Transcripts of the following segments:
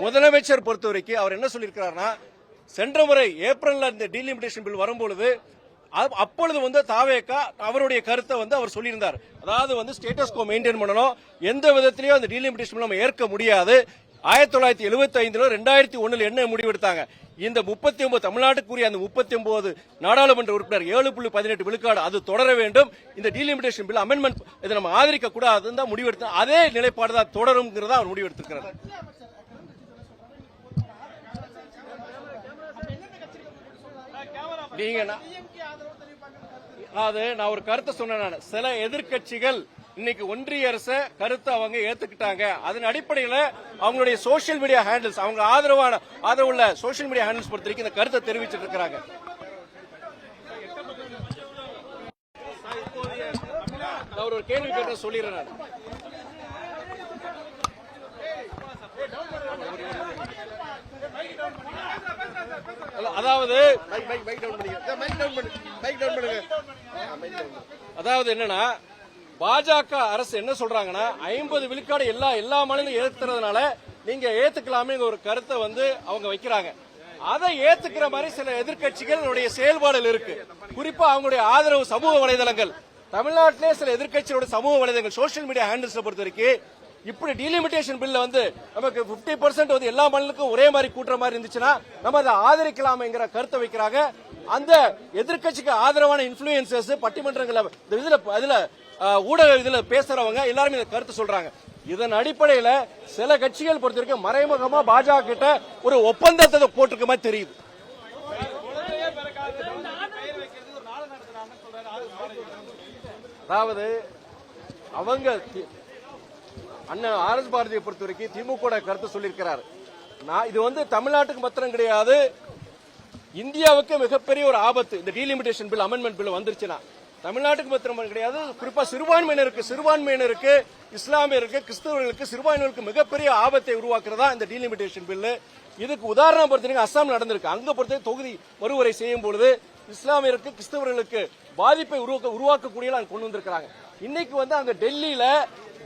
முதலமைச்சர் பொறுத்தவரைக்கும் அவர் என்ன சொல்லியிருக்கிறார்னா, சென்ற முறை ஏப்ரல்ல இந்த டீலிமிட்டேஷன் பில் வரும்பொழுது அப்பொழுது தாவேகா அவருடைய கருத்தை அவர் சொல்லியிருந்தார். அதாவது ஸ்டேட்டஸ் கோ மெயின்டைன் பண்ணணும், எந்த விதத்திலையும் அந்த டீலிமிட்டேஷன் நம்ம ஏற்க முடியாது. 1975 2001 என்ன முடிவெடுத்தாங்க, இந்த 39 தமிழ்நாட்டுக்குரிய அந்த 39 நாடாளுமன்ற உறுப்பினர் 7.18 விழுக்காடு அது தொடர வேண்டும். இந்த டீலிமிட்டேஷன் பில் அமெண்ட்மெண்ட் இதை நம்ம ஆதரிக்க கூடாதுன்னு தான் முடிவெடுத்த அதே நிலைப்பாடு தான் தொடரும்ங்கிறதா அவர் முடிவெடுத்திருக்கிறார். நீங்க நான் ஒரு கருத்தை சொன்னேன். சில எதிர்கட்சிகள் இன்னைக்கு ஒன்றிய அரச கருத்தை அவங்க ஏத்துக்கிட்டாங்க. அதன் அடிப்படையில் அவங்களுடைய சோசியல் மீடியா ஹேண்டில்ஸ், அவங்க ஆதரவுள்ள சோசியல் மீடியா ஹேண்டில்ஸ் பொறுத்த வரைக்கும் இந்த கருத்தை தெரிவிச்சிட்டு இருக்கிறாங்க. நான் ஒரு கேள்வி கேட்ட சொல்லிடுறேன். அதாவது என்னன்னா, பாஜக அரசு என்ன சொல்றாங்கன்னா, 50 விழுக்காடு எல்லா மாநிலம் ஏத்துறதுனால நீங்க ஏத்துக்கலாமே ஒரு கருத்தை அவங்க வைக்கிறாங்க. அதை ஏத்துக்கிற மாதிரி சில எதிர்கட்சிகளுடைய செயல்பாடுகள் இருக்கு. குறிப்பா அவங்களுடைய ஆதரவு சமூக வலைதளங்கள், தமிழ்நாட்டிலே சில எதிர்கட்சியோட சமூக வலைதளங்கள் சோசியல் மீடியா ஹேண்டில்ஸ் பொறுத்த வரைக்கும் இப்படி டீலிமிட்டேஷன் பில்ல நமக்கு 50% எல்லா மாநிலங்களுக்கும் ஒரே மாதிரி கூட்டுற மாதிரி இருந்துச்சுன்னா நம்ம அதை ஆதரிக்கலாம்ங்கிற கருத்தை வைக்கிறாங்க. அந்த எதிர்கட்சிக்கு ஆதரவான இன்ஃபுளுசர்ஸ் பட்டிமன்றங்கள் ஊடக பேசுறவங்க எல்லாருமே இந்த கருத்து சொல்றாங்க. இதன் அடிப்படையில் சில கட்சிகள் பொறுத்த வரைக்கும் மறைமுகமா பாஜக கிட்ட ஒரு ஒப்பந்தத்தை போட்டிருக்க மாதிரி தெரியுது. அதாவது அவங்க அண்ணன் ஆர்.எஸ். பாரதியை பொறுத்த வரைக்கும் திமுக கருத்து சொல்லியிருக்கிறார். இது தமிழ்நாட்டுக்கு மாத்திரம் கிடையாது, இந்தியாவுக்கு மிகப்பெரிய ஒரு ஆபத்து. இந்த டீலிமிட்டேஷன் பில் அமெண்ட்மெண்ட் பில் வந்துருச்சுன்னா தமிழ்நாட்டுக்கு மாத்திரம் கிடையாது, குறிப்பா சிறுபான்மையினருக்கு இஸ்லாமியருக்கு கிறிஸ்தவர்களுக்கு சிறுபான்மையினருக்கு மிகப்பெரிய ஆபத்தை உருவாக்குறதா இந்த டீலிமிட்டேஷன் பில். இதுக்கு உதாரணம் பொறுத்தவரைக்கும் அஸ்ஸாம் நடந்திருக்கு. அங்க பொறுத்த தொகுதி மறுவரை செய்யும் பொழுது இஸ்லாமியருக்கு கிறிஸ்தவர்களுக்கு பாதிப்பை உருவாக்கக்கூடிய கொண்டு வந்திருக்கிறாங்க. இன்னைக்கு அங்க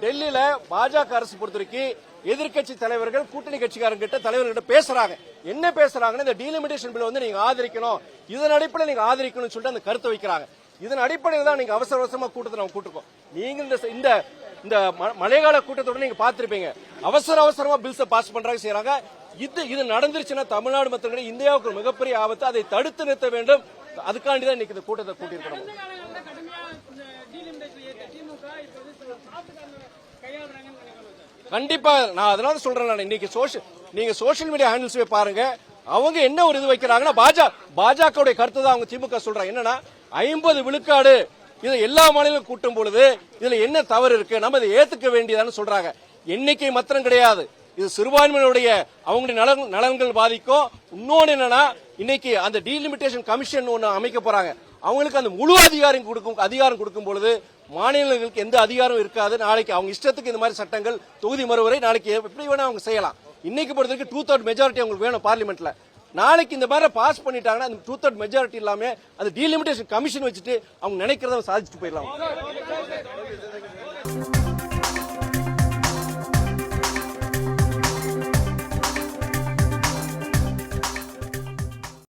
டெல்லியில பாஜக அரசு பொறுத்தவரைக்கும் எதிர்கட்சி தலைவர்கள் கூட்டணி கட்சிக்காரங்கிட்ட தலைவர்கிட்ட பேசுறாங்க. என்ன பேசுறாங்கன்னா, இந்த டீலிமிட்டேஷன் பில் நீங்க ஆதரிக்கணும், இதன் அடிப்படையில் நீங்க ஆதரிக்கணும்னு சொல்லிட்டு அந்த கருத்தை வைக்கிறாங்க. இதன் அடிப்படையில் தான் நீங்க அவசரமா கூட்டத்தை நம்ம கூட்டுக்கோம். நீங்க இந்த மழைக்கால கூட்டத்தோட நீங்க பாத்திருப்பீங்க, அவசரமா பில்ஸை பாஸ் பண்றாங்க செய்யறாங்க. இது நடந்துருச்சுன்னா தமிழ்நாடு மற்றும் இந்தியாவுக்கு மிகப்பெரிய ஆபத்து. அதை தடுத்து நிறுத்த வேண்டும். அதுக்காண்டிதான் இன்னைக்கு இந்த கூட்டத்தை கூட்டியிருக்கிறோம். கண்டிப்பா நான் அதனால சொல்றேன். இன்னைக்கு நீங்க சோசியல் மீடியா ஹேண்டில்ஸ் பாருங்க, அவங்க என்ன ஒரு இது வைக்கிறாங்கன்னா, பாஜக கருத்து தான் அவங்க திமுக சொல்றாங்க. என்னன்னா 50 விழுக்காடு இது எல்லா மாநிலம் கூட்டும் பொழுது இதுல என்ன தவறு இருக்கு, நம்ம இதை ஏத்துக்க வேண்டியதான்னு சொல்றாங்க. எண்ணிக்கை மாத்திரம் கிடையாது, இது சிறுபான்மையினுடைய அவங்களுடைய நலன்கள் பாதிக்கும். இன்னொன்னு என்னன்னா, இன்னைக்கு அந்த டீலிமிட்டேஷன் கமிஷன் ஒன்னு அமைக்க போறாங்க. அவங்களுக்கு அந்த முழு அதிகாரம் கொடுக்கும் பொழுது மாநிலங்களுக்கு எந்த அதிகாரம் இருக்காது. நாளைக்கு அவங்க இஷ்டத்துக்கு இந்த மாதிரி சட்டங்கள் தொகுதி மறுவரை நாளைக்கு எப்படி வேணா அவங்க செய்யலாம். இன்னைக்கு பொறுத்தவரைக்கும் 2/3 மெஜாரிட்டி அவங்களுக்கு வேணும் பார்லிமெண்ட்ல. நாளைக்கு இந்த மாதிரி பாஸ் பண்ணிட்டாங்கன்னா அந்த 2/3 மெஜாரிட்டி இல்லாம அந்த டீலிமிட்டேஷன் கமிஷன் வச்சுட்டு அவங்க நினைக்கிறத சாதிச்சுட்டு போயிடலாம்.